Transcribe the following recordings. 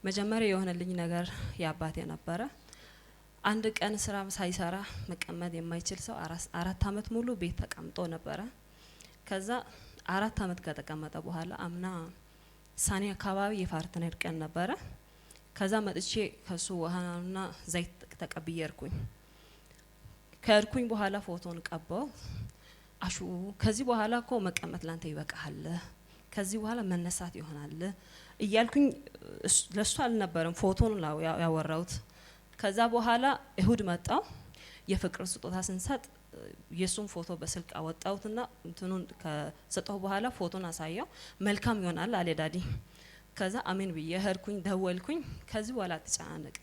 መጀመሪያ የሆነልኝ ነገር ያባቴ ነበረ። አንድ ቀን ስራ ሳይሰራ መቀመጥ የማይችል ሰው አራት አመት ሙሉ ቤት ተቀምጦ ነበረ። ከዛ 4 አመት ከተቀመጠ በኋላ አምና ሳኔ አካባቢ የፓርትነር ቀን ነበረ። ከዛ መጥቼ ከሱ ውሃና ዘይት ተቀብየርኩኝ። ከርኩኝ በኋላ ፎቶን ቀባው። አሹ ከዚህ በኋላ እኮ መቀመጥ ላንተ ይበቃል፣ ከዚህ በኋላ መነሳት ይሆናል እያልኩኝ ለሱ አልነበረም ፎቶን ያወራውት። ከዛ በኋላ እሁድ መጣው የፍቅር ስጦታ ስንሰጥ የሱን ፎቶ በስልክ አወጣውትና እንትኑን ከሰጠው በኋላ ፎቶን አሳየው። መልካም ይሆናል አለ ዳዲ። ከዛ አሜን ብዬ ሄድኩኝ፣ ደወልኩኝ። ከዚህ በኋላ ተጫነቀ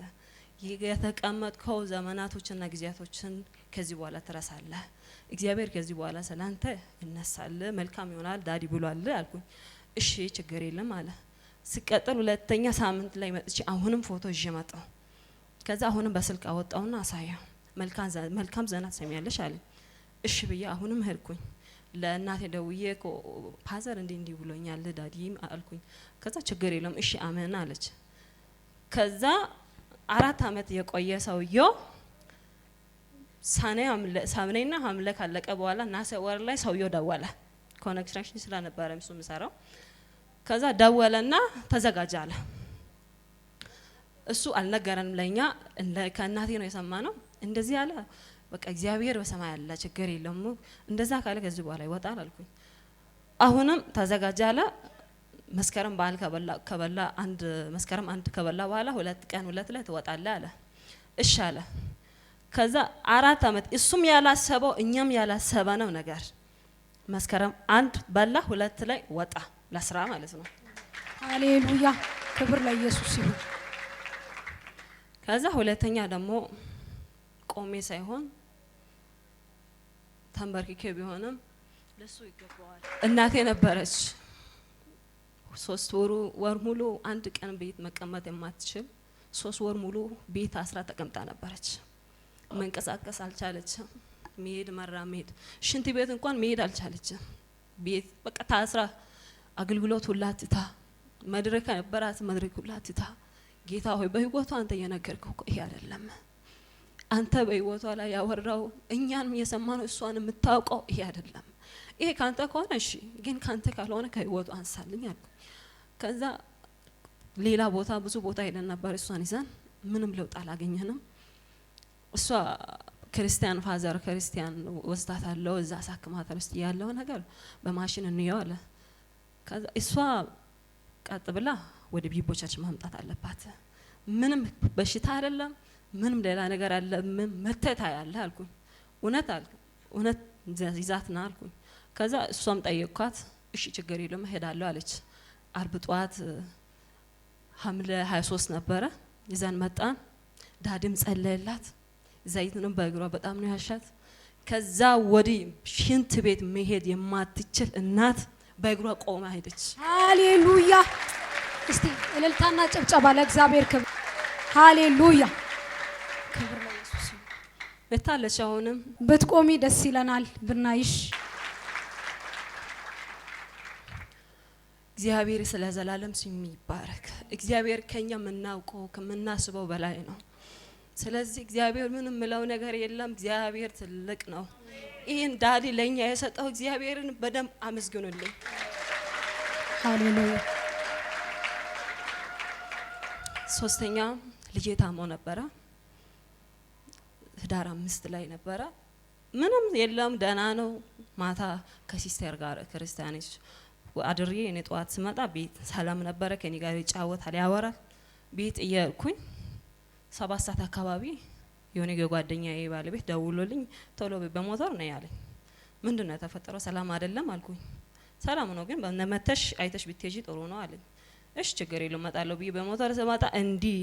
የተቀመጥከው ዘመናቶችና ጊዜያቶችን ከዚህ በኋላ ትረሳለህ፣ እግዚአብሔር ከዚህ በኋላ ሰላንተ ይነሳል፣ መልካም ይሆናል ዳዲ ብሏል አልኩኝ። እሺ ችግር የለም አለ። ሲቀጥል ሁለተኛ ሳምንት ላይ መጥቼ አሁንም ፎቶ ይዤ መጣሁ። ከዛ አሁንም በስልክ አወጣውና አሳየው። መልካም ዜና ትሰሚያለሽ አለ። እሺ ብዬ አሁንም ሄድኩኝ። ለእናቴ ደውዬ ፓዘር እንዲህ ብሎኛል ዳዲ አልኩኝ። ከዛ ችግር የለም እሺ አሜን አለች። ከዛ 4 አመት የቆየ ሰውየው ሳኔና ሐምሌ ካለቀ በኋላ ናሴ ወር ላይ ሰውየው ደወለ። ኮኔክሽን ስለነበረ እሱ ምሰራው። ከዛ ደወለና ተዘጋጀ አለ። እሱ አልነገረንም ለኛ፣ ከእናቴ ነው የሰማነው። እንደዚህ አለ በቃ እግዚአብሔር በሰማይ አለ ችግር የለም፣ እንደዛ ካለ ከዚህ በኋላ ይወጣል አልኩኝ። አሁንም ተዘጋጀ አለ። መስከረም በዓል ከበላ መስከረም 1 ከበላ በኋላ 2 ላይ ትወጣለህ አለ። እሺ አለ። ከዛ 4 አመት እሱም ያላሰበው እኛም ያላሰበነው ነገር መስከረም 1 በላ 2 ላይ ወጣ ለስራ ማለት ነው። ሃሌሉያ ክብር ለኢየሱስ ይሁን። ከዛ ሁለተኛ ደግሞ ቆሜ ሳይሆን ተንበርክኬ ቢሆንም ለሱ ይገባዋል። እናቴ ነበረች 3 ወር ሙሉ አንድ ቀን ቤት መቀመጥ የማትችል 3 ወር ሙሉ ቤት አስራ ተቀምጣ ነበረች። መንቀሳቀስ አልቻለችም። መራመድ ሽንት ቤት እንኳን መሄድ አልቻለችም። ቤት በቃ ታስራ አገልግሎት ሁላ ትታ መድረክ ነበራት፣ መድረክ ሁላ ትታ ጌታ ሆይ በህይወቷ አንተ የነገርከው እኮ ይሄ አይደለም፣ አንተ በህይወቷ ላይ ያወራው እኛንም የሰማነው እሷን የምታውቀው ይሄ አይደለም፣ ይሄ ካንተ ከሆነ እሺ፣ ግን ካንተ ካልሆነ ከህይወቷ አንሳልኝ አልኩ። ከዛ ሌላ ቦታ ብዙ ቦታ ሄደን ነበር እሷን ይዘን፣ ምንም ለውጥ አላገኘንም። እሷ ክርስቲያን ፋዘር ክርስቲያን ወስዳታለሁ እዛ ሳክማታለሁ እስቲ ያለው ነገር በማሽን እንየው አለ። ከዛ እሷ ቀጥ ብላ ወደ ቢቦቻች ማምጣት አለባት፣ ምንም በሽታ አይደለም ምንም ሌላ ነገር አለ መተታ ያለ አልኩኝ። እውነት ይዛትና አልኩኝ። ከዛ እሷም ጠየቅኳት፣ እሺ ችግር የለም እሄዳለሁ አለች። አርብ ጧት ሐምሌ 23 ነበረ ይዘን መጣን። ዳድም ጸለየላት፣ ዘይትንም በእግሯ በጣም ነው ያሻት። ከዛ ወዲህ ሽንት ቤት መሄድ የማትችል እናት በእግሯ ቆማ ሄደች። ሃሌሉያ! እስቲ እልልታና ጭብጨባ ለእግዚአብሔር ክብር። ሃሌሉያ! ክብር ለኢየሱስ። በታለች አሁንም ብትቆሚ ደስ ይለናል ብናይሽ። እግዚአብሔር ስለ ዘላለም ስም ይባረክ። እግዚአብሔር ከኛ የምናውቀው ከምናስበው በላይ ነው። ስለዚህ እግዚአብሔር ምንም ምለው ነገር የለም። እግዚአብሔር ትልቅ ነው። ይሄን ዳዲ ለኛ የሰጠው እግዚአብሔርን በደም አመስግኑልኝ። ሃሌሉያ! ሶስተኛ ልጄ ታሞ ነበረ። ህዳር 5 ላይ ነበረ። ምንም የለም ደህና ነው። ማታ ከሲስተር ጋር ክርስቲያኖች አድሬ እኔ ጧት ስመጣ ቤት ሰላም ነበረ፣ ከኔ ጋር ይጫወታል ያወራል። ቤት እየኩኝ 7 ሰዓት አካባቢ የሆነ ጓደኛዬ ባለቤት ደውሎልኝ ቶሎ በሞተር ነው ያለኝ። ምንድነው የተፈጠረው? ሰላም አይደለም አልኩኝ። ሰላም ነው ግን በመተሽ አይተሽ ብትሄጂ ጥሩ ነው አለኝ። እሺ ችግር የለም እመጣለሁ ብዬ በሞተር ስመጣ እንዲህ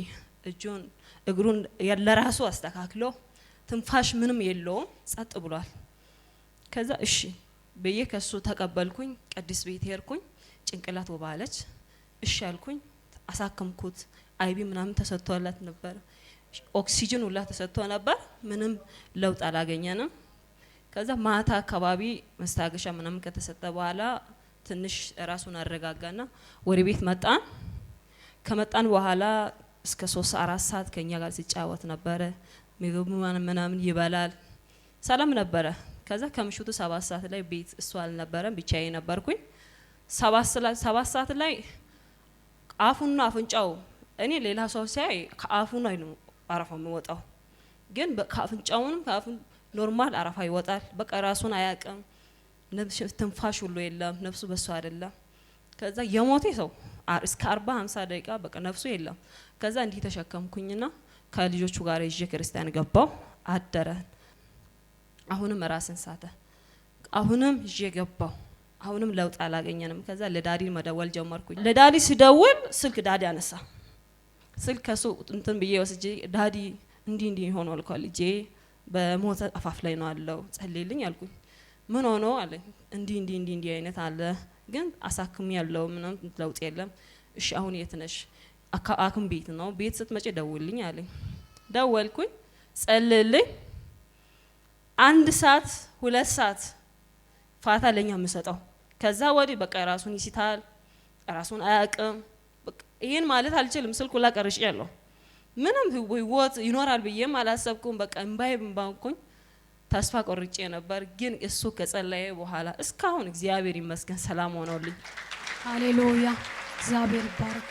እጁን እግሩን ለራሱ አስተካክሎ ትንፋሽ ምንም የለውም ጸጥ ብሏል። ከዛ እሺ በየ ከሱ ተቀበልኩኝ። ቅድስት ቤት ሄድኩኝ። ጭንቅላት ወባለች። እሺ አልኩኝ። አሳከምኩት። አይቢ ምናምን ተሰጥቶላት ነበር፣ ኦክሲጅን ሁላ ተሰጥቶ ነበር። ምንም ለውጥ አላገኘንም። ከዛ ማታ አካባቢ መስታገሻ ምናምን ከተሰጠ በኋላ ትንሽ ራሱን አረጋጋና ወደ ቤት መጣን። ከመጣን በኋላ እስከ 3-4 ሰዓት ከኛ ጋር ሲጫወት ነበረ። ምግብ ምናምን ይበላል፣ ሰላም ነበረ። ከዛ ከምሽቱ 7 ሰዓት ላይ ቤት እሱ አልነበረም፣ ብቻዬ ነበርኩኝ። 7 ሰዓት ላይ አፉና አፍንጫው እኔ ሌላ ሰው ሲያይ ከአፉ ነው አረፋ የሚወጣው፣ ግን ከአፍንጫውንም ከአፉ ኖርማል አረፋ ይወጣል። በቃ ራሱን አያውቅም፣ ትንፋሽ ሁሉ የለም፣ ነፍሱ በሱ አይደለም። ከዛ የሞቴ ሰው እስከ 40-50 ደቂቃ በቃ ነፍሱ የለም። ከዛ እንዲህ ተሸከምኩኝና ከልጆቹ ጋር ይዤ ክርስቲያን ገባው። አደረ። አሁንም ራስን ሳተ። አሁንም ይዤ ገባው። አሁንም ለውጥ አላገኘንም። ከዛ ለዳዲ መደወል ጀመርኩኝ። ለዳዲ ሲደውል ስልክ ዳዲ አነሳ። ስልክ ከሱ እንትን ብዬ ወስጄ ዳዲ እንዲህ ሆኗል እኮ ልጄ በሞት አፋፍ ላይ ነው አለው፣ ጸልይልኝ አልኩኝ። ምን ሆኖ አለኝ። እንዲህ አይነት አለ፣ ግን አሳክም ያለው ምንም ለውጥ የለም። እሺ አሁን የት ነሽ? አክም ቤት ነው። ቤት ስትመጪ ደውልልኝ አለኝ። ደወልኩኝ፣ ጸልይልኝ። 1 ሰዓት 2 ሰዓት ፋታ ለኛ የምሰጠው። ከዛ ወዲህ በቃ ራሱን ይስታል፣ ራሱን አያውቅም። በቃ ይሄን ማለት አልችልም። ስልኩ ላይ ቀርጬ ያለው ምንም ህይወት ይኖራል ብዬም አላሰብኩም። በቃ እምባዬ ባንኩኝ ተስፋ ቆርጬ ነበር። ግን እሱ ከጸለየ በኋላ እስካሁን እግዚአብሔር ይመስገን ሰላም ሆኖልኝ። ሃሌሉያ እግዚአብሔር ይባረክ።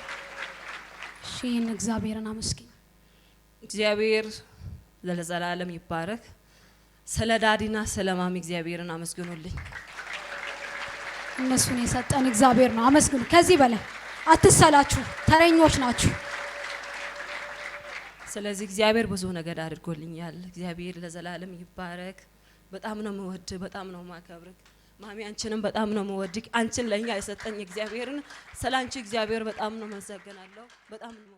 ሺን እግዚአብሔርን አመስግኝ። እግዚአብሔር ለዘላለም ይባረክ። ስለ ዳዲና ስለ ማሚ እግዚአብሔርን አመስግኑልኝ። እነሱን የሰጠን እግዚአብሔር ነው። አመስግኑ። ከዚህ በላይ አትሰላችሁ፣ ተረኞች ናችሁ። ስለዚህ እግዚአብሔር ብዙ ነገር አድርጎልኛል። እግዚአብሔር ለዘላለም ይባረክ። በጣም ነው የምወድ፣ በጣም ነው ማከብርክ ማሚ። አንቺንም በጣም ነው የምወድክ። አንቺን ለኛ የሰጠኝ እግዚአብሔርን ስላንቺ እግዚአብሔር በጣም ነው መሰገናለሁ። በጣም ነው